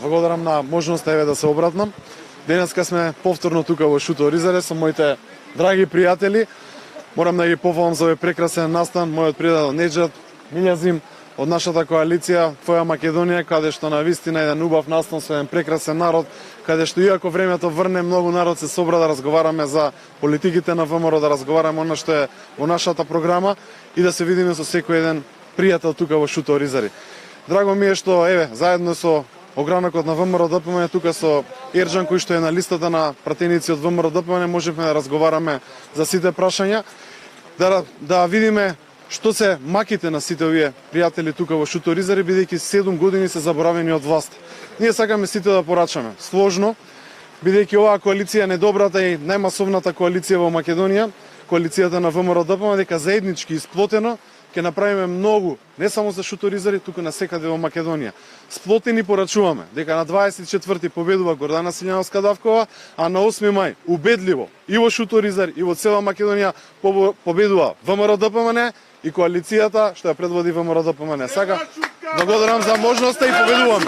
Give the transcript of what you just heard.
Благодарам на можноста еве да се обратнам. Денеска сме повторно тука во Шуто Оризаре со моите драги пријатели. Морам да ги пофалам за овој прекрасен настан, мојот пријател Неџат Милјазим од нашата коалиција Твоја Македонија, каде што на вистина еден убав настан со еден прекрасен народ, каде што иако времето врне, многу народ се собра да разговараме за политиките на ВМРО, да разговараме она што е во нашата програма и да се видиме со секој еден пријател тука во Шуто Оризари. Драго ми е што еве заедно со огранакот на ВМРО ДПМН тука со Ерџан кој што е на листата на пратеници од ВМРО ДПМН можевме да разговараме за сите прашања, да видиме што се маките на сите овие пријатели тука во Шуто Оризари, бидејќи 7 години се заборавени од власт. Ние сакаме сите да порачаме сложно, бидејќи оваа коалиција е недобрата и најмасовната коалиција во Македонија, коалицијата на ВМРО ДПМН, дека заеднички исплотено ќе направиме многу, не само за Шуто Оризари, туку на секаде во Македонија. Сплотени порачуваме дека на 24 победува Гордана Силјановска Давкова, а на 8 мај убедливо и во Шуто Оризари и во цела Македонија победува ВМРО ДПМН и коалицијата што ја предводи ВМРО ДПМН. Сака, благодарам за можноста и победуваме.